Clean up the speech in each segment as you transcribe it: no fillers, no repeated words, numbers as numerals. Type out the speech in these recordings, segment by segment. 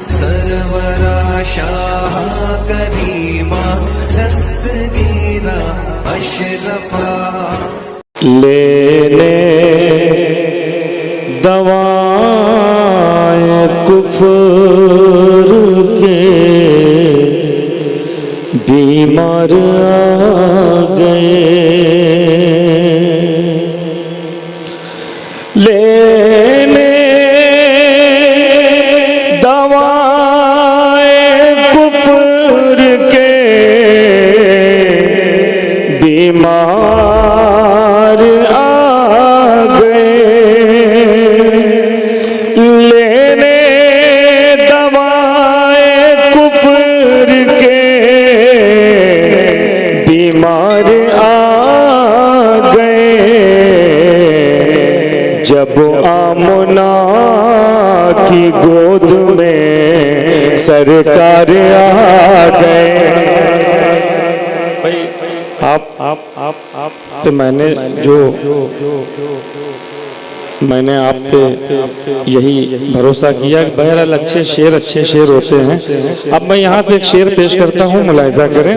सरवरा शाह करीमा दस्तगीरा अशरफा लेने दवाए कुफ्र के बीमार आ गए, लेने दवाए कुफ्र के बीमार आ गए, लेने दवाए कुफ्र के बीमार आ गए। जब आमना की गोद में सरकार आ गए। आप तो मैंने आप पे यही भरोसा किया कि बहरहाल अच्छे शेर होते हैं। अब मैं यहाँ से एक शेर पेश करता हूँ, मुलाहिजा करें।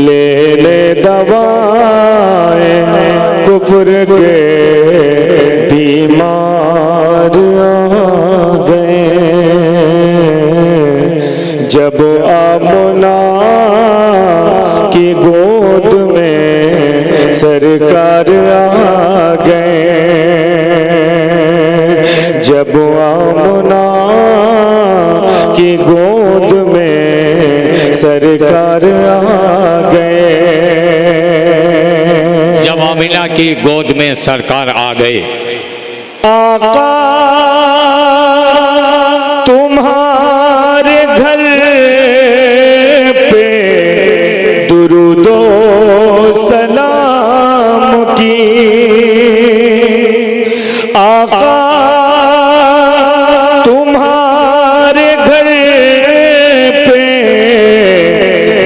ले ले दवाए कुफ्र के बीमार आ गए, जब आमना की गोद में सरकार आ गए, जब आमना की गोद में सरकार आ गए, जब आमिना की गोद में सरकार आ गए। आका तुम्हारे घर पे दुरूदो सलाम की, आका तुम्हारे घर पे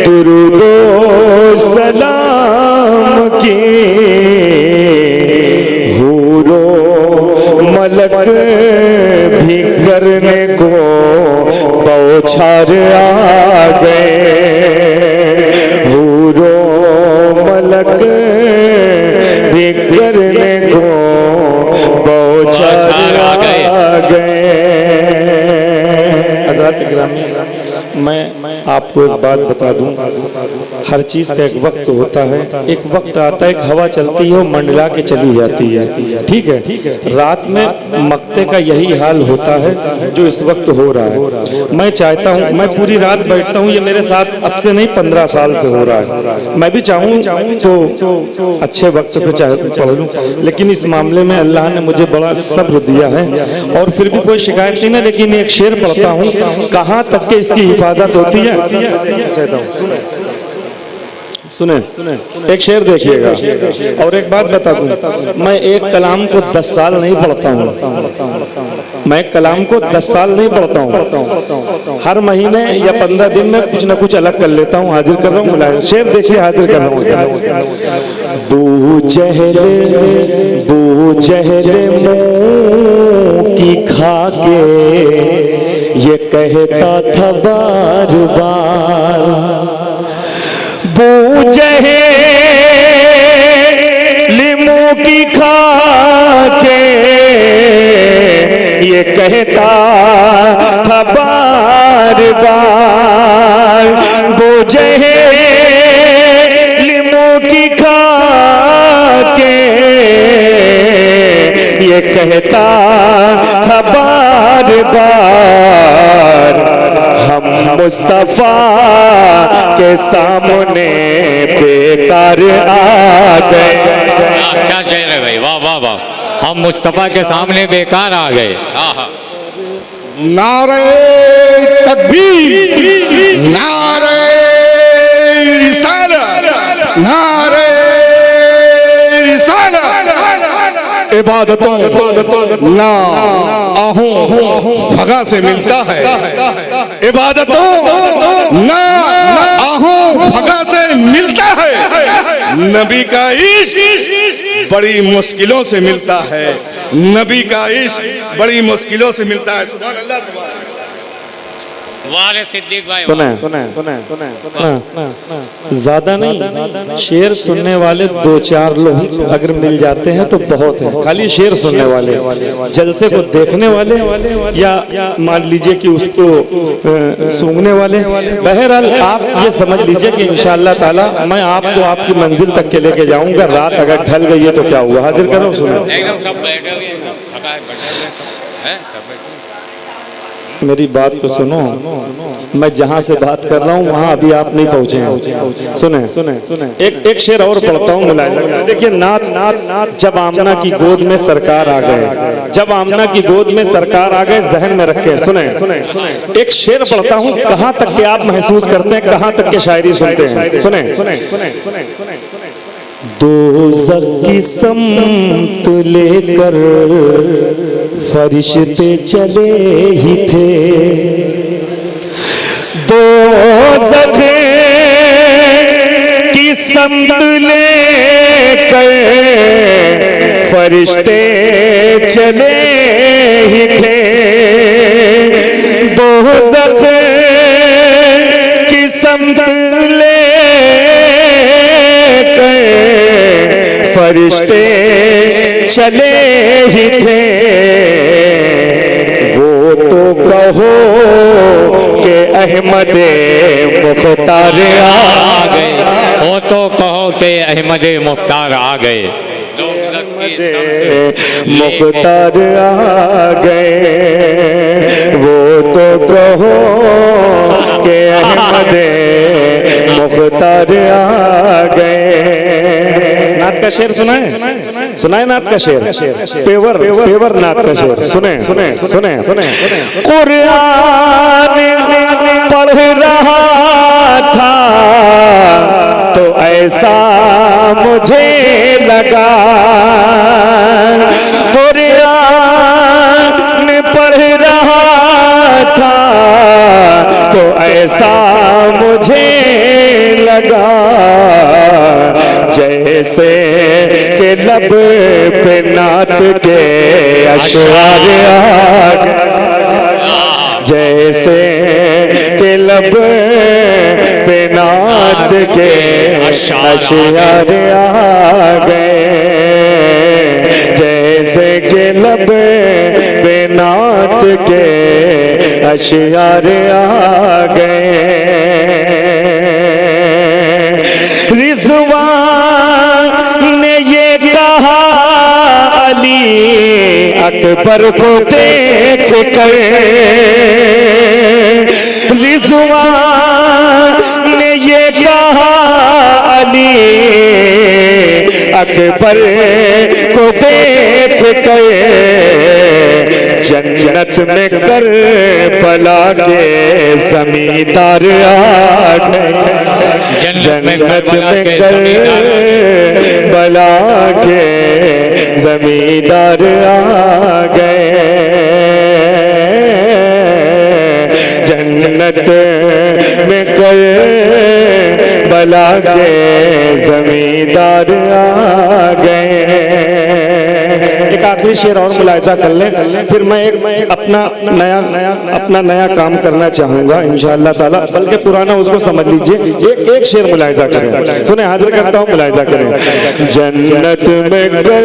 दुरूदो सलाम की, हूरो मलक भी करने को बौछार आ गए, हूरो मलक भी करने को बौछार आ गए। हज़रात गिरामी, मैं आपको एक बात बता दूं, हर चीज़ का एक वक्त होता है। एक वक्त आता है, एक हवा चलती है, वो मंडला के चली जाती है, ठीक है। रात में मक्ते का यही हाल होता है जो इस वक्त हो रहा है। मैं चाहता हूँ, मैं पूरी रात बैठता हूँ, ये मेरे साथ अब से नहीं 15 साल से हो रहा है। मैं भी चाहूँ तो अच्छे वक्त पे चाहे पढ़ लूँ, लेकिन इस मामले में अल्लाह ने मुझे बड़ा सब्र दिया है और फिर भी कोई शिकायत नहीं ना। लेकिन एक शेर पढ़ता हूँ, कहाँ तक के इसकी हिफाजत होती है। सुने एक शेर देखिएगा। और एक बात बता दूं, मैं एक कलाम को 10 साल नहीं पढ़ता हूँ, मैं कलाम को 10 साल नहीं पढ़ता हूँ। हर महीने या 15 दिन में कुछ ना कुछ अलग कर लेता हूँ, हाजिर कर रहा हूँ। शेर देखिए, हाजिर कर रहा हूँ। बू चेहरे मुँह की खा के ये कहता था बार बार, बूझे लिमू की खा के ये कहता था बार बार, बूझे लिमू की खा के ये कहता था बार बार, हम मुस्तफा के सामने बेकार आ गए। अच्छा शेर है भाई, वाह वाह वाह। हम मुस्तफा के सामने बेकार आ गए। नारे तकबीर, नारे रिसालत, नारे रिसालत। इबादतों ना आहूं फगा से मिलता है, इबादतों ना आहूं फगा से मिलता है, नबी का इश्क बड़ी मुश्किलों से मिलता है, नबी का इश्क बड़ी मुश्किलों से मिलता है। सुभान अल्लाह, सुभान अल्लाह। वाह सिद्दीक भाई सुने ज्यादा नहीं, शेर सुनने वाले 2-4 लोग अगर मिल जाते हैं तो बहुत है। खाली शेर सुनने वाले, जलसे को देखने वाले या मान लीजिए कि उसको सूंघने वाले, बहरहाल आप ये समझ लीजिए कि इंशाअल्लाह ताला मैं आपको आपकी मंजिल तक के लेके जाऊंगा। रात अगर ढल गई है तो क्या हुआ, हाजिर करो सुनो। एकदम सब बैठे हुए हैं, थका बैठे हुए हैं, सब बैठे। मेरी बात तो सुनो, मैं जहाँ से बात कर रहा हूँ वहाँ अभी आप नहीं पहुँचे हैं। सुने एक शेर और पढ़ता हूँ मुलायम। देखिए नात जब आमना की गोद में सरकार आ गए, जब आमना की गोद में सरकार आ गए, जहन में रखे। सुने एक शेर पढ़ता हूँ, कहाँ तक के आप महसूस करते हैं, कहाँ तक के शायरी सुनते हैं। सुने दोज़ख की सम्त लेकर फरिश्ते चले ही थे, दोज़ख की सम्त लेकर फरिश्ते चले ही थे, दोज़ख की सम्त फरिश्ते चले ही थे। वो तो कहो कि अहमद मुख्तार आ गए, वो तो कहो कि अहमद मुख्तार आ गए, मुख्तार आ गए। वो तो कहो कि अहमद मुख्तार आ गए। नात का शेर सुनाए नात का शेर, पेवर नात का शेर। सुने कुरान पढ़ रहा था तो ऐसा मुझे लगा, कुरान पढ़ रहा था तो ऐसा मुझे लगा, जैसे के लब पे नात के अशआर आ गए, जैसे के लब पे नात के अशआर आ गए, जैसे के लब पे नात के अशआर आ गए। रिज़वान ने ये कहा अली अकबर को देख कर, रिज़वान ने ये कहा अली अकबर को देख कर, जन्नत में कर बला के जमींदार आ गए, जन्नत में कर बला के जमींदार आ गए, जन्नत में कर बला के जमींदार आ गए। एक आखिरी शेर और मुलाहिजा कर ले, फिर मैं एक अपना नया काम करना चाहूंगा इंशाअल्लाह ताला, बल्कि पुराना उसको समझ लीजिए। एक शेर मुलाहिजा करें, सुने हाजिर करता हूँ, मुलाहिजा करें। जन्नत में कर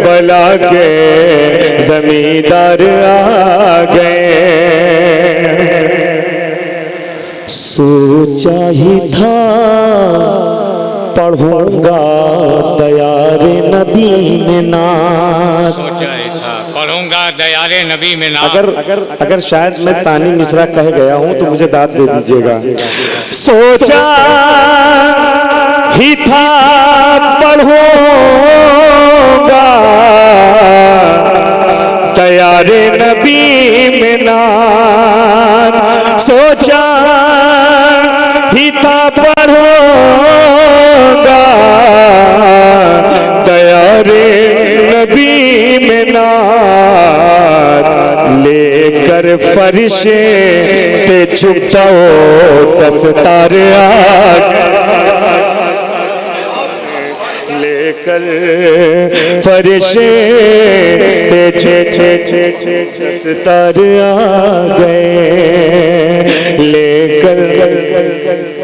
बला के जमींदार आ गए, सोचा ही था पढ़ूंगा दयारे नबी में नात, सोचा ही था पढ़ूंगा दयारे नबी में नात। अगर शायद मैं सानी मिश्रा कह गया हूं तो मुझे दाद दे दीजिएगा। सोचा ही था पढ़ूंगा दयारे नबी में नात, सोचा ही था पढ़ूंगा दयारे नबी में नात, लेकर फरिश्ते झुक जाओ दस्तार लेकर फरिश्ते दस्तार आ गए। कर